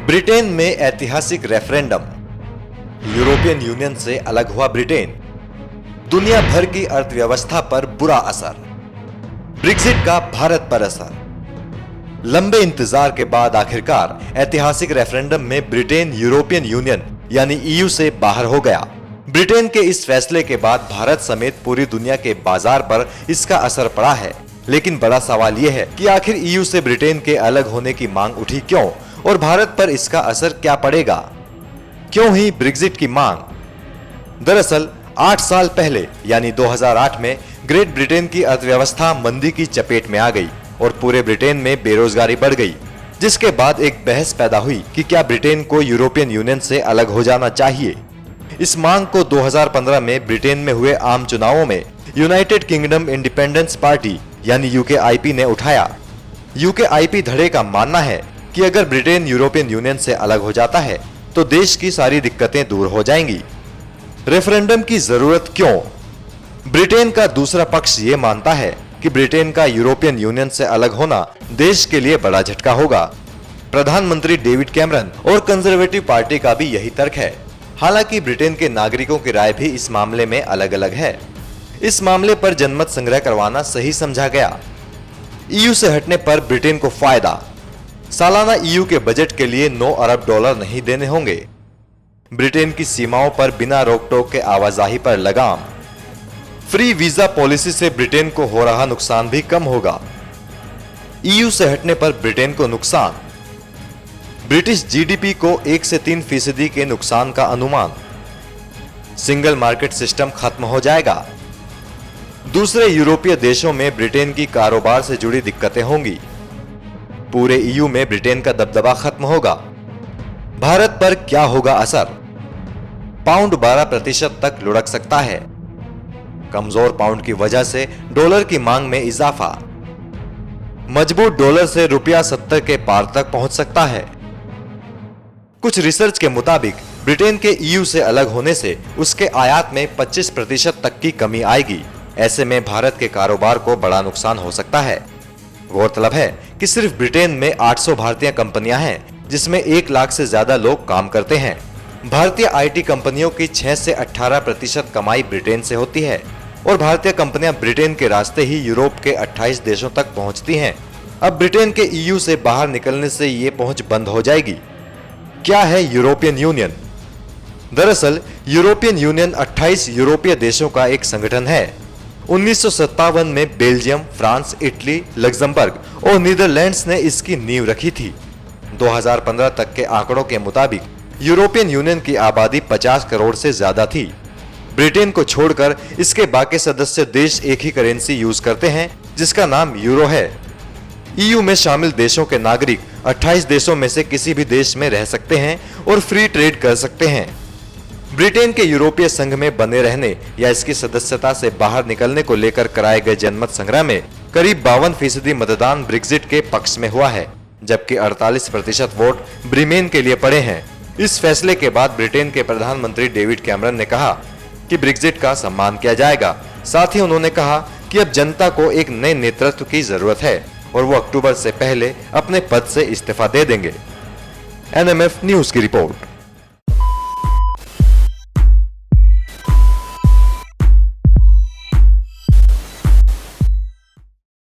Britain में ऐतिहासिक referendum, European union से अलग हुआ ब्रिटेन, दुनिया भर की अर्थव्यवस्था पर बुरा असर, ब्रेक्जिट का भारत पर असर। लंबे इंतजार के बाद आखिरकार ऐतिहासिक रेफरेंडम में ब्रिटेन यूरोपियन यूनियन यानी ईयू से बाहर हो गया। ब्रिटेन के इस फैसले के बाद भारत समेत पूरी दुनिया के बाजार पर इसका असर पड़ा है। लेकिन बड़ा सवाल यह है कि आखिर ईयू से ब्रिटेन के अलग होने की मांग उठी क्यों और भारत पर इसका असर क्या पड़ेगा? क्यों ही ब्रेक्जिट की मांग? दरअसल 8 साल पहले यानी 2008 में ग्रेट ब्रिटेन की अर्थव्यवस्था मंदी की चपेट में आ गई और पूरे ब्रिटेन में बेरोजगारी बढ़ गई, जिसके बाद एक बहस पैदा हुई कि क्या ब्रिटेन को यूरोपियन यूनियन से अलग हो जाना चाहिए। इस मांग को 2015 में ब्रिटेन में हुए आम चुनावों में यूनाइटेड किंगडम इंडिपेंडेंस पार्टी यानी यूकेआईपी ने उठाया। यूकेआईपी धड़े का मानना है कि अगर ब्रिटेन यूरोपियन यूनियन से अलग हो जाता है तो देश की सारी दिक्कतें दूर हो जाएंगी। रेफरेंडम की जरूरत क्यों? ब्रिटेन का दूसरा पक्ष ये मानता है कि ब्रिटेन का यूरोपियन यूनियन से अलग होना देश के लिए बड़ा झटका होगा। प्रधानमंत्री डेविड कैमरन और कंजर्वेटिव पार्टी का भी यही तर्क है। हालांकि ब्रिटेन के नागरिकों की राय भी इस मामले में अलग अलग है। इस मामले पर जनमत संग्रह करवाना सही समझा गया। ईयू से हटने पर ब्रिटेन को फायदा। सालाना ईयू के बजट के लिए 9 अरब डॉलर नहीं देने होंगे। ब्रिटेन की सीमाओं पर बिना रोक-टोक के आवाजाही पर लगाम। फ्री वीजा पॉलिसी से ब्रिटेन को हो रहा नुकसान भी कम होगा। ईयू से हटने पर ब्रिटेन को नुकसान। ब्रिटिश जीडीपी को 1 से 3% के नुकसान का अनुमान। सिंगल मार्केट सिस्टम खत्म हो जाएगा। दूसरे यूरोपीय देशों में ब्रिटेन की कारोबार से जुड़ी दिक्कतें होंगी। पूरे ईयू में ब्रिटेन का दबदबा खत्म होगा। भारत पर क्या होगा असर? पाउंड 12% तक लुढ़क सकता है। कमजोर पाउंड की वजह से डॉलर की मांग में इजाफा। मजबूत डॉलर से रुपया 70 के पार तक पहुंच सकता है। कुछ रिसर्च के मुताबिक ब्रिटेन के ईयू से अलग होने से उसके आयात में 25% तक की कमी आएगी। ऐसे में भारत के कारोबार को बड़ा नुकसान हो सकता है। गौरतलब है कि सिर्फ ब्रिटेन में 800 भारतीय कंपनियां हैं, जिसमें 1 लाख से ज्यादा लोग काम करते हैं। भारतीय आईटी कंपनियों की 6 से 18% कमाई ब्रिटेन से होती है और भारतीय कंपनियां ब्रिटेन के रास्ते ही यूरोप के 28 देशों तक पहुंचती हैं। अब ब्रिटेन के ईयू से बाहर निकलने से ये पहुंच बंद हो जाएगी। क्या है यूरोपियन यूनियन? दरअसल यूरोपियन यूनियन 28 यूरोपीय देशों का एक संगठन है। 1957 में बेल्जियम, फ्रांस, इटली, लग्जमबर्ग और नीदरलैंड्स ने इसकी नींव रखी थी। 2015 तक के आंकड़ों के मुताबिक यूरोपियन यूनियन की आबादी 50 करोड़ से ज्यादा थी। ब्रिटेन को छोड़कर इसके बाकी सदस्य देश एक ही करेंसी यूज करते हैं, जिसका नाम यूरो है। ईयू में शामिल देशों के नागरिक 28 देशों में से किसी भी देश में रह सकते हैं और फ्री ट्रेड कर सकते हैं। ब्रिटेन के यूरोपीय संघ में बने रहने या इसकी सदस्यता से बाहर निकलने को लेकर कराए गए जनमत संग्रह में करीब 52% मतदान ब्रेक्जिट के पक्ष में हुआ है, जबकि 48% वोट ब्रिमेन के लिए पड़े हैं। इस फैसले के बाद ब्रिटेन के प्रधानमंत्री डेविड कैमरन ने कहा कि ब्रेक्जिट का सम्मान किया जाएगा। साथ ही उन्होंने कहा कि अब जनता को एक नए नेतृत्व की जरूरत है और वो अक्टूबर से पहले अपने पद से इस्तीफा दे देंगे। एनएमएफ न्यूज की रिपोर्ट।